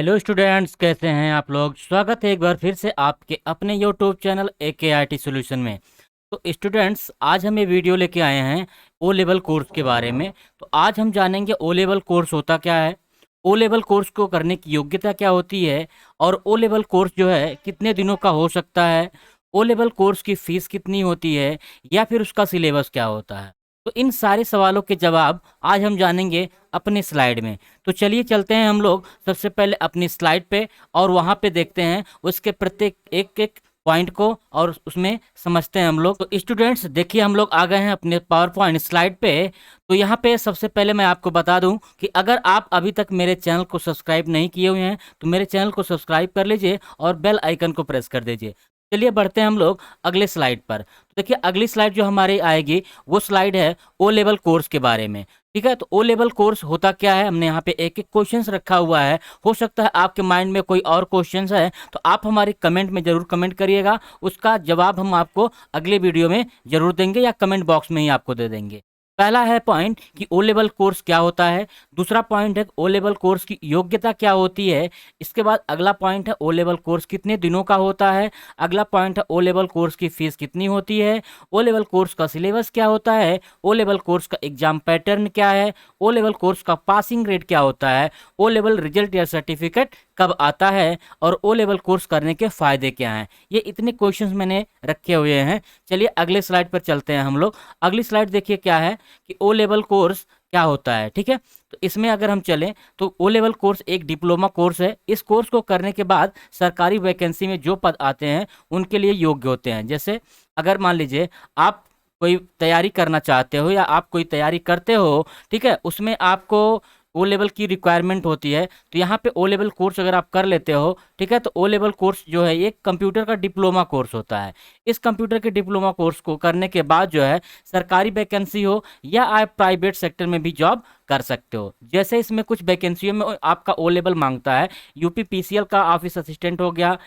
Hello students, कैसे हैं आप लोग। स्वागत है एक बार फिर से आपके अपने यूट्यूब चैनल AKIT सॉल्यूशन में। तो स्टूडेंट्स, आज हम ये वीडियो लेके आए हैं ओ लेवल कोर्स के बारे में। तो आज हम जानेंगे ओ लेवल कोर्स होता क्या है, ओ लेवल कोर्स को करने की योग्यता क्या होती है, और ओ लेवल कोर्स जो है कितने दिनों का हो सकता है, ओ लेवल कोर्स की फ़ीस कितनी होती है, या फिर उसका सिलेबस क्या होता है। तो इन सारे सवालों के जवाब आज हम जानेंगे अपने स्लाइड में। तो चलिए चलते हैं हम लोग सबसे पहले अपनी स्लाइड पे, और वहाँ पे देखते हैं उसके प्रत्येक एक एक पॉइंट को, और उसमें समझते हैं हम लोग। तो स्टूडेंट्स देखिए, हम लोग आ गए हैं अपने पावर पॉइंट स्लाइड पे। तो यहाँ पे सबसे पहले मैं आपको बता दूं कि अगर आप अभी तक मेरे चैनल को सब्सक्राइब नहीं किए हुए हैं तो मेरे चैनल को सब्सक्राइब कर लीजिए और बेल आइकन को प्रेस कर दीजिए। चलिए बढ़ते हैं हम लोग अगले स्लाइड पर। तो देखिए, अगली स्लाइड जो हमारी आएगी वो स्लाइड है ओ लेवल कोर्स के बारे में। ठीक है, तो ओ लेवल कोर्स होता क्या है, हमने यहाँ पे एक एक क्वेश्चंस रखा हुआ है। हो सकता है आपके माइंड में कोई और क्वेश्चंस है, तो आप हमारे कमेंट में जरूर कमेंट करिएगा। उसका जवाब हम आपको अगले वीडियो में जरूर देंगे, या कमेंट बॉक्स में ही आपको दे देंगे। पहला है पॉइंट कि ओ लेवल कोर्स क्या होता है। दूसरा पॉइंट है ओ लेवल कोर्स की योग्यता क्या होती है। इसके बाद अगला पॉइंट है ओ लेवल कोर्स कितने दिनों का होता है। अगला पॉइंट है ओ लेवल कोर्स की फीस कितनी होती है। ओ लेवल कोर्स का सिलेबस क्या होता है। ओ लेवल कोर्स का एग्जाम पैटर्न क्या है। ओ लेवल कोर्स का पासिंग रेट क्या होता है। ओ लेवल रिजल्ट या सर्टिफिकेट कब आता है, और ओ लेवल कोर्स करने के फायदे क्या हैं। ये इतने क्वेश्चंस मैंने रखे हुए हैं। चलिए अगले स्लाइड पर चलते हैं हम लोग। अगली स्लाइड देखिए क्या है कि ओ लेवल कोर्स क्या होता है। ठीक है, तो इसमें अगर हम चलें तो ओ लेवल कोर्स एक डिप्लोमा कोर्स है। इस कोर्स को करने के बाद सरकारी वैकेंसी में जो पद आते हैं उनके लिए योग्य होते हैं। जैसे अगर मान लीजिए आप कोई तैयारी करना चाहते हो, या आप कोई तैयारी करते हो, ठीक है, उसमें आपको ओ लेवल की रिक्वायरमेंट होती है। तो यहाँ पे ओ लेवल कोर्स अगर आप कर लेते हो, ठीक है, तो ओ लेवल कोर्स जो है ये कंप्यूटर का डिप्लोमा कोर्स होता है। इस कंप्यूटर के डिप्लोमा कोर्स को करने के बाद जो है सरकारी वैकेंसी हो या आप प्राइवेट सेक्टर में भी जॉब कर सकते हो। जैसे इसमें कुछ वैकेंसियों में आपका ओ लेवल मांगता है। यूपी PCL का ऑफिस असिस्टेंट हो गया,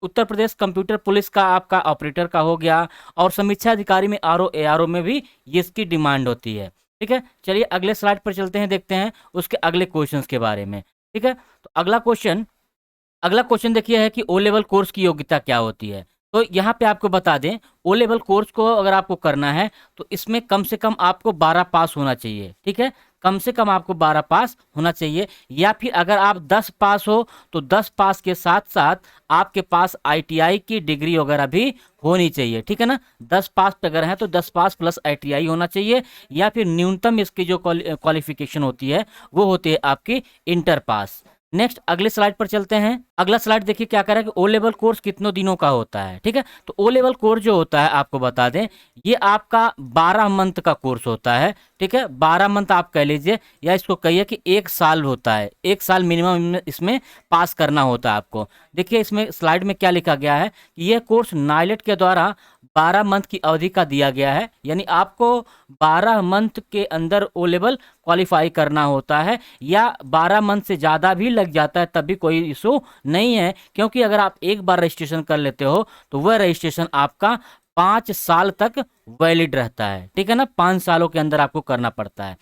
उत्तर प्रदेश कंप्यूटर पुलिस का आपका ऑपरेटर का हो गया, और समीक्षा अधिकारी में RO ARO में भी ये इसकी डिमांड होती है। ठीक है, चलिए अगले स्लाइड पर चलते हैं, देखते हैं उसके अगले क्वेश्चंस के बारे में। ठीक है, तो अगला क्वेश्चन देखिए है कि ओ लेवल कोर्स की योग्यता क्या होती है। तो यहाँ पे आपको बता दें, ओ लेवल कोर्स को अगर आपको करना है तो इसमें कम से कम आपको 12 पास होना चाहिए। ठीक है, कम से कम आपको 12 पास होना चाहिए, या फिर अगर आप 10 पास हो तो 10 पास के साथ साथ आपके पास ITI की डिग्री वगैरह भी होनी चाहिए। ठीक है ना, 10 पास पे अगर है तो 10 पास प्लस ITI होना चाहिए, या फिर न्यूनतम इसकी जो क्वालिफिकेशन होती है वो होती है आपकी इंटर पास। नेक्स्ट अगले स्लाइड पर चलते हैं। अगला स्लाइड देखिए क्या कह रहा है कि ओ लेवल कोर्स कितनों दिनों का होता है। ठीक है, तो ओ लेवल कोर्स जो होता है आपको बता दें, ये आपका 12 मंथ का कोर्स होता है। ठीक है, 12 मंथ आप कह लीजिए, या इसको कहिए कि 1 साल होता है। 1 साल मिनिमम इसमें पास करना होता है आपको। देखिए इसमें स्लाइड में क्या लिखा गया है कि यह कोर्स नाइलेट के द्वारा 12 मंथ की अवधि का दिया गया है। यानी आपको 12 मंथ के अंदर ओ लेवल क्वालिफाई करना होता है, या 12 मंथ से ज़्यादा भी लग जाता है तब भी कोई इशू नहीं है, क्योंकि अगर आप एक बार रजिस्ट्रेशन कर लेते हो तो वह रजिस्ट्रेशन आपका 5 साल तक वैलिड रहता है। ठीक है ना, 5 सालों के अंदर आपको करना पड़ता है।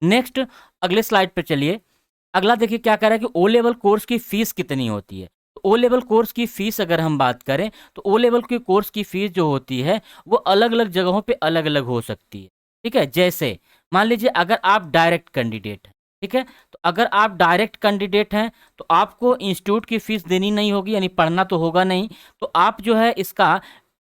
नेक्स्ट अगले स्लाइड पे चलिए। अगला देखिए क्या कह रहा है कि ओ लेवल कोर्स की फीस कितनी होती है। ओ लेवल कोर्स की फीस अगर हम बात करें तो ओ लेवल के कोर्स की फीस जो होती है वो अलग अलग जगहों पे अलग अलग हो सकती है। ठीक है, जैसे मान लीजिए अगर आप डायरेक्ट कैंडिडेट हैं, ठीक है, तो अगर आप डायरेक्ट कैंडिडेट हैं तो आपको इंस्टीट्यूट की फीस देनी नहीं होगी, यानी पढ़ना तो होगा नहीं। तो आप जो है इसका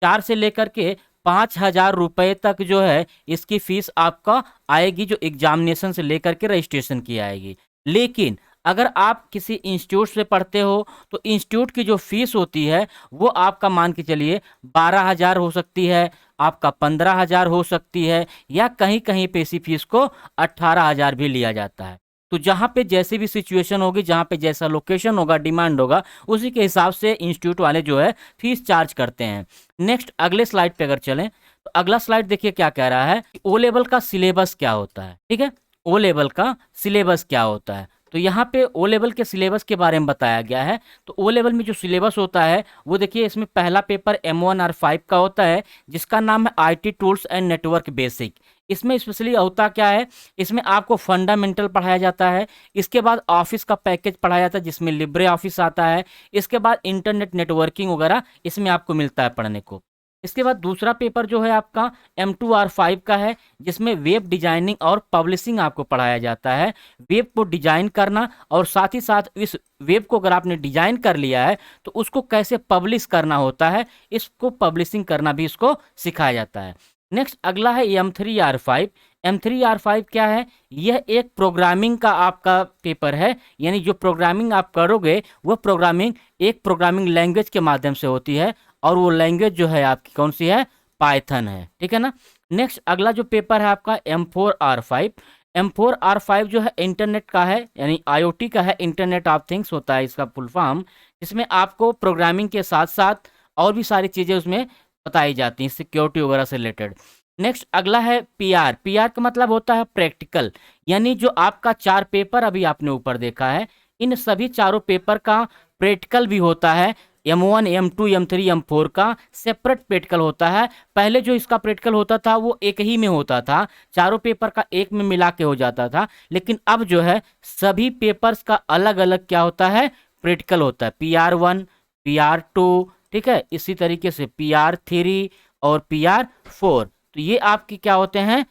4 से लेकर के 5,000 रुपये तक जो है इसकी फीस आपका आएगी, जो एग्जामिनेशन से लेकर के रजिस्ट्रेशन की आएगी। लेकिन अगर आप किसी इंस्टीट्यूट से पढ़ते हो तो इंस्टीट्यूट की जो फीस होती है वो आपका मान के चलिए 12,000 हो सकती है, आपका 15,000 हो सकती है, या कहीं कहीं पे इसी फीस को 18,000 भी लिया जाता है। तो जहाँ पे जैसी भी सिचुएशन होगी, जहाँ पे जैसा लोकेशन होगा, डिमांड होगा, उसी के हिसाब से इंस्टीट्यूट वाले जो है फीस चार्ज करते हैं। नेक्स्ट अगले स्लाइड पे अगर चलें तो अगला स्लाइड देखिए क्या कह रहा है कि ओ लेवल का सिलेबस क्या होता है। ठीक है, ओ लेवल का सिलेबस क्या होता है। तो यहाँ पे ओ लेवल के सिलेबस के बारे में बताया गया है। तो ओ लेवल में जो सिलेबस होता है वो देखिए, इसमें पहला पेपर M1R5 का होता है जिसका नाम है IT tools and network basic. इसमें स्पेशली होता क्या है, इसमें आपको फंडामेंटल पढ़ाया जाता है, इसके बाद ऑफिस का पैकेज पढ़ाया जाता है जिसमें लिब्रे ऑफिस आता है, इसके बाद इंटरनेट नेटवर्किंग वगैरह इसमें आपको मिलता है पढ़ने को। इसके बाद दूसरा पेपर जो है आपका M2R5 का है जिसमें वेब डिजाइनिंग और पब्लिशिंग आपको पढ़ाया जाता है। वेब को डिजाइन करना और साथ ही साथ इस वेब को अगर आपने डिजाइन कर लिया है तो उसको कैसे पब्लिश करना होता है, इसको पब्लिशिंग करना भी इसको सिखाया जाता है। नेक्स्ट अगला है M3R5। M3R5 क्या है, यह एक प्रोग्रामिंग का आपका पेपर है, यानी जो प्रोग्रामिंग आप करोगे वो प्रोग्रामिंग एक प्रोग्रामिंग लैंग्वेज के माध्यम से होती है और वो लैंग्वेज जो है आपकी कौन सी है, पाइथन है, ठीक है ना। नेक्स्ट अगला जो पेपर है आपका M4R5। M4R5 जो है इंटरनेट का है, यानी IoT का है, इंटरनेट ऑफ थिंग्स होता है इसका फुल फॉर्म। इसमें आपको प्रोग्रामिंग के साथ साथ और भी सारी चीज़ें उसमें बताई जाती हैं सिक्योरिटी वगैरह से रिलेटेड। नेक्स्ट अगला है PR का मतलब होता है प्रैक्टिकल, यानी जो आपका 4 पेपर अभी आपने ऊपर देखा है इन सभी चारों पेपर का प्रैक्टिकल भी होता है। M1 M2 M3 M4 का सेपरेट प्रैक्टिकल होता है। पहले जो इसका प्रैक्टिकल होता था वो एक ही में होता था, चारों पेपर का एक में मिला के हो जाता था, लेकिन अब जो है सभी पेपर्स का अलग अलग क्या होता है, प्रैक्टिकल होता है। PR1 PR2, ठीक है, इसी तरीके से PR3 और PR4। तो ये आपकी क्या होते हैं,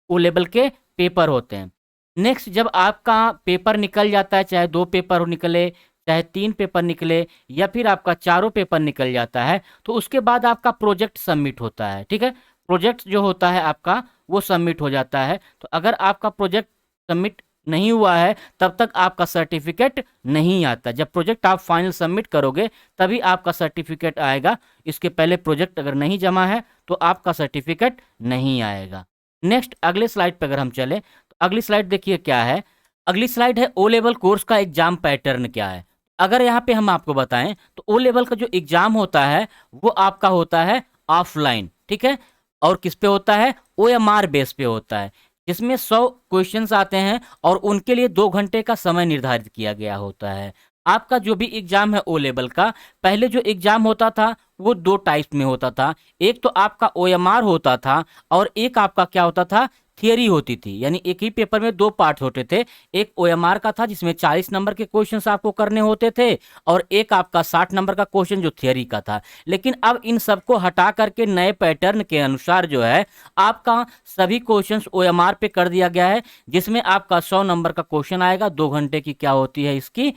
ओ लेवल के पेपर होते हैं। नेक्स्ट जब आपका पेपर निकल जाता है, चाहे 2 पेपर निकले, चाहे 3 पेपर निकले, या फिर आपका चारों पेपर निकल जाता है, तो उसके बाद आपका प्रोजेक्ट सबमिट होता है, ठीक है। प्रोजेक्ट जो होता है आपका वो सबमिट हो जाता है। तो अगर आपका प्रोजेक्ट सबमिट नहीं हुआ है तब तक आपका सर्टिफिकेट नहीं आता। जब प्रोजेक्ट आप फाइनल सबमिट करोगे तभी आपका सर्टिफिकेट आएगा। इसके पहले प्रोजेक्ट अगर नहीं जमा है तो आपका सर्टिफिकेट नहीं आएगा। नेक्स्ट अगले स्लाइड पे अगर हम चले तो अगली स्लाइड देखिए क्या है। अगली स्लाइड है ओ लेवल कोर्स का एग्जाम पैटर्न क्या है। अगर यहाँ पे हम आपको बताएं तो ओ लेवल का जो एग्जाम होता है वो आपका होता है ऑफलाइन, ठीक है, और किस पे होता है, OMR बेस पे होता है, जिसमें 100 क्वेश्चंस आते हैं और उनके लिए 2 घंटे का समय निर्धारित किया गया होता है। आपका जो भी एग्जाम है ओ लेवल का, पहले जो एग्जाम होता था वो 2 टाइप में होता था। एक तो आपका OMR होता था और एक आपका क्या होता था, थियरी होती थी। यानी एक ही पेपर में 2 पार्ट होते थे। एक OMR का था जिसमें 40 नंबर के क्वेश्चंस आपको करने होते थे और एक आपका 60 नंबर का क्वेश्चन जो थियरी का था। लेकिन अब इन सबको हटा करके नए पैटर्न के अनुसार जो है आपका सभी क्वेश्चंस OMR पे कर दिया गया है, जिसमें आपका 100 नंबर का क्वेश्चन आएगा। 2 घंटे की क्या होती है इसकी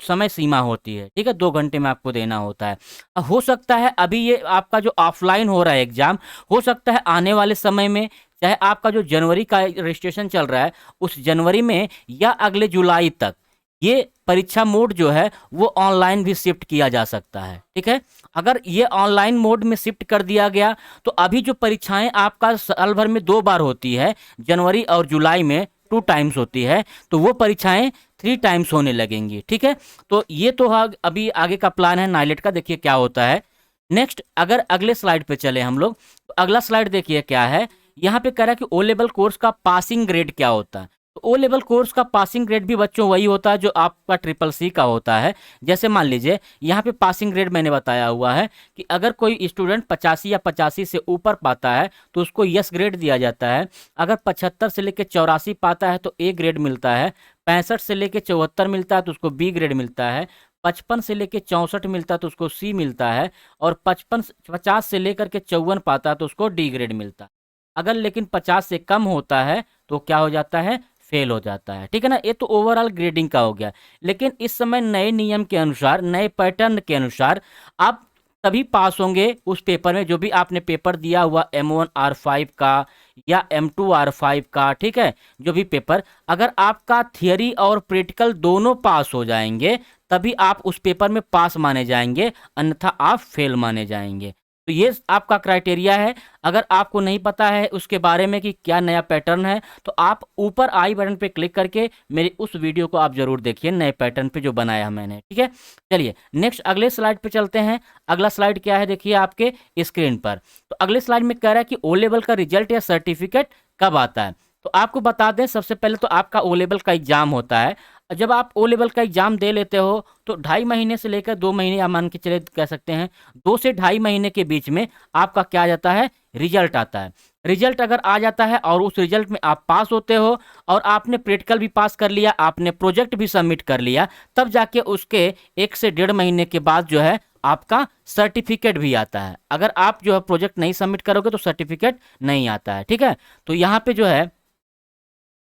समय सीमा होती है, ठीक है, 2 घंटे में आपको देना होता है। हो सकता है अभी ये आपका जो ऑफलाइन हो रहा है एग्जाम, हो सकता है आने वाले समय में, चाहे आपका जो जनवरी का रजिस्ट्रेशन चल रहा है उस जनवरी में या अगले जुलाई तक ये परीक्षा मोड जो है वो ऑनलाइन भी शिफ्ट किया जा सकता है, ठीक है। अगर ये ऑनलाइन मोड में शिफ्ट कर दिया गया तो अभी जो परीक्षाएं आपका साल भर में 2 बार होती है, जनवरी और जुलाई में 2 टाइम्स होती है, तो वो परीक्षाएं 3 टाइम्स होने लगेंगी, ठीक है। तो ये तो अभी आगे का प्लान है नाइलेट का, देखिए क्या होता है। नेक्स्ट अगर अगले स्लाइड पे चले हम लोग तो अगला स्लाइड देखिए क्या है। यहाँ पे कह रहा है कि ओ लेवल कोर्स का पासिंग ग्रेड क्या होता है। तो ओ लेवल कोर्स का पासिंग ग्रेड भी बच्चों वही होता है जो आपका CCC का होता है। जैसे मान लीजिए यहाँ पे पासिंग ग्रेड मैंने बताया हुआ है कि अगर कोई स्टूडेंट 85 या 85 से ऊपर पाता है तो उसको यस ग्रेड दिया जाता है। अगर 75 से लेकर 84 पाता है तो A ग्रेड मिलता है। 65 से लेकर 74 मिलता है तो उसको B ग्रेड मिलता है। 55 से लेकर 64 मिलता है तो उसको C मिलता है। और 50 से लेकर के 54 पाता है तो उसको D ग्रेड मिलता है। अगर लेकिन 50 से कम होता है तो क्या हो जाता है, फेल हो जाता है, ठीक है ना। ये तो ओवरऑल ग्रेडिंग का हो गया। लेकिन इस समय नए नियम के अनुसार, नए पैटर्न के अनुसार आप तभी पास होंगे उस पेपर में जो भी आपने पेपर दिया हुआ M1R5 का या M2R5 का, ठीक है। जो भी पेपर अगर आपका थियरी और प्रैक्टिकल दोनों पास हो जाएंगे तभी आप उस पेपर में पास माने जाएंगे, अन्यथा आप फेल माने जाएंगे। तो ये आपका क्राइटेरिया है। अगर आपको नहीं पता है उसके बारे में कि क्या नया पैटर्न है तो आप ऊपर आई बटन पे क्लिक करके मेरी उस वीडियो को आप जरूर देखिए, नए पैटर्न पे जो बनाया है मैंने, ठीक है। चलिए नेक्स्ट अगले स्लाइड पे चलते हैं। अगला स्लाइड क्या है देखिए आपके स्क्रीन पर। तो अगले स्लाइड में कह रहा है कि ओ लेवल का रिजल्ट या सर्टिफिकेट कब आता है। तो आपको बता दें सबसे पहले तो आपका ओ लेवल का एग्जाम होता है जब आप ओ लेवल का एग्जाम दे लेते हो तो 2.5 महीने से लेकर 2 महीने, आप मान के चले कह सकते हैं 2 से 2.5 महीने के बीच में आपका क्या आ जाता है, रिजल्ट आता है। रिजल्ट अगर आ जाता है और उस रिजल्ट में आप पास होते हो और आपने प्रैक्टिकल भी पास कर लिया, आपने प्रोजेक्ट भी सबमिट कर लिया, तब जाके उसके 1 से 1.5 महीने के बाद जो है आपका सर्टिफिकेट भी आता है। अगर आप जो है प्रोजेक्ट नहीं सबमिट करोगे तो सर्टिफिकेट नहीं आता है। ठीक है, तो यहाँ पे जो है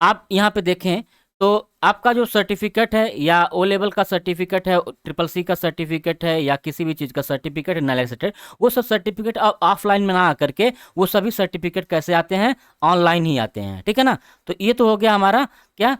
आप यहाँ पे देखें तो आपका जो सर्टिफिकेट है, या ओ लेवल का सर्टिफिकेट है, ट्रिपल सी का सर्टिफिकेट है, या किसी भी चीज़ का सर्टिफिकेट है, नाइल सर्टिफिकेट, वो सब सर्टिफिकेट ऑफलाइन में ना आकर के वो सभी सर्टिफिकेट कैसे आते हैं, ऑनलाइन ही आते हैं। ठीक है ना, तो ये तो हो गया हमारा क्या,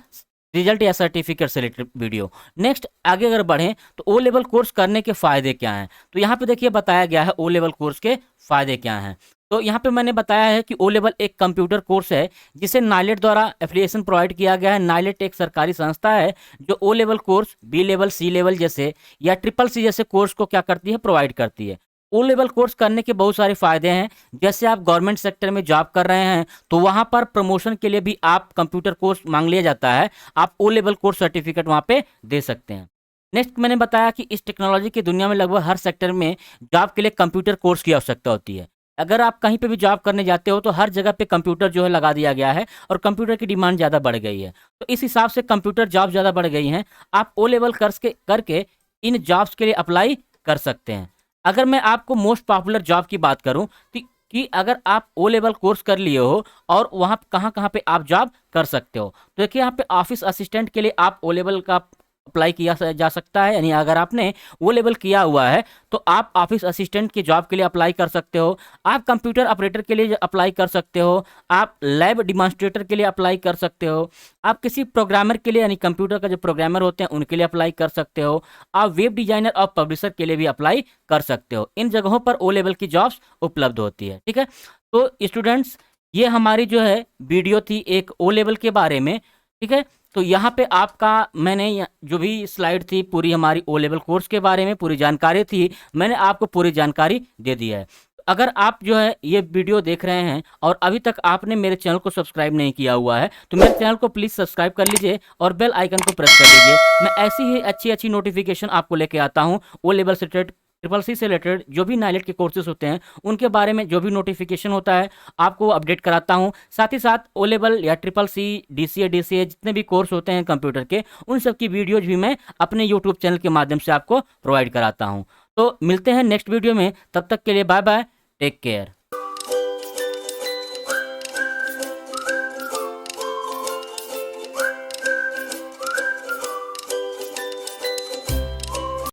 रिजल्ट या सर्टिफिकेट से रिलेटेड वीडियो। नेक्स्ट आगे अगर बढ़ें तो ओ लेवल कोर्स करने के फ़ायदे क्या हैं, तो यहाँ पे देखिए बताया गया है ओ लेवल कोर्स के फ़ायदे क्या हैं। तो यहाँ पे मैंने बताया है कि ओ लेवल एक कंप्यूटर कोर्स है जिसे नाइलेट द्वारा एफिलिएशन प्रोवाइड किया गया है। नाइलेट एक सरकारी संस्था है जो O level course B level, C level जैसे या ट्रिपल सी जैसे कोर्स को क्या करती है, प्रोवाइड करती है। ओ लेवल कोर्स करने के बहुत सारे फायदे हैं। जैसे आप गवर्नमेंट सेक्टर में जॉब कर रहे हैं तो वहाँ पर प्रमोशन के लिए भी आप कंप्यूटर कोर्स मांग लिया जाता है, आप ओ लेवल कोर्स सर्टिफिकेट वहाँ पे दे सकते हैं। नेक्स्ट मैंने बताया कि इस टेक्नोलॉजी की दुनिया में लगभग हर सेक्टर में जॉब के लिए कंप्यूटर कोर्स की आवश्यकता होती है। अगर आप कहीं पे भी जॉब करने जाते हो तो हर जगह पे कंप्यूटर जो है लगा दिया गया है और कंप्यूटर की डिमांड ज़्यादा बढ़ गई है, तो इस हिसाब से कंप्यूटर जॉब ज़्यादा बढ़ गई हैं। आप ओ लेवल करके इन जॉब्स के लिए अप्लाई कर सकते हैं। अगर मैं आपको मोस्ट पॉपुलर जॉब की बात करूं कि अगर आप ओ लेवल कोर्स कर लिए हो और वहाँ कहाँ कहाँ पे आप जॉब कर सकते हो, तो देखिए यहाँ पे ऑफिस असिस्टेंट के लिए आप ओ लेवल का अप्लाई किया जा सकता है। यानी अगर आपने वो लेवल किया हुआ है तो आप ऑफिस असिस्टेंट की जॉब के लिए अप्लाई कर सकते हो। आप कंप्यूटर ऑपरेटर के लिए अप्लाई कर सकते हो। आप लैब डिमॉन्स्ट्रेटर के लिए अप्लाई कर सकते हो। आप किसी प्रोग्रामर के लिए, यानी कंप्यूटर का जो प्रोग्रामर होते हैं उनके लिए अप्लाई कर सकते हो। आप वेब डिजाइनर और पब्लिशर के लिए भी अप्लाई कर सकते हो। इन जगहों पर ओ लेवल की जॉब्स उपलब्ध होती है। ठीक है, तो स्टूडेंट्स ये हमारी जो है वीडियो थी एक ओ लेवल के बारे में। ठीक है, तो यहाँ पे आपका मैंने जो भी स्लाइड थी पूरी हमारी ओ लेवल कोर्स के बारे में पूरी जानकारी थी, मैंने आपको पूरी जानकारी दे दी है। अगर आप जो है ये वीडियो देख रहे हैं और अभी तक आपने मेरे चैनल को सब्सक्राइब नहीं किया हुआ है तो मेरे चैनल को प्लीज़ सब्सक्राइब कर लीजिए और बेल आइकन को प्रेस कर लीजिए। मैं ऐसी ही अच्छी अच्छी नोटिफिकेशन आपको लेके आता हूँ। ओ लेवल से रिलेटेड, ट्रिपल सी से रिलेटेड जो भी नाइलेट के कोर्सेज होते हैं उनके बारे में जो भी नोटिफिकेशन होता है आपको अपडेट कराता हूँ। साथ ही साथ ओ लेवल या ट्रिपल सी, DCA जितने भी कोर्स होते हैं कंप्यूटर के, उन सब की वीडियोज भी मैं अपने यूट्यूब चैनल के माध्यम से आपको प्रोवाइड कराता हूँ। तो मिलते हैं नेक्स्ट वीडियो में, तब तक के लिए बाय बाय, टेक केयर।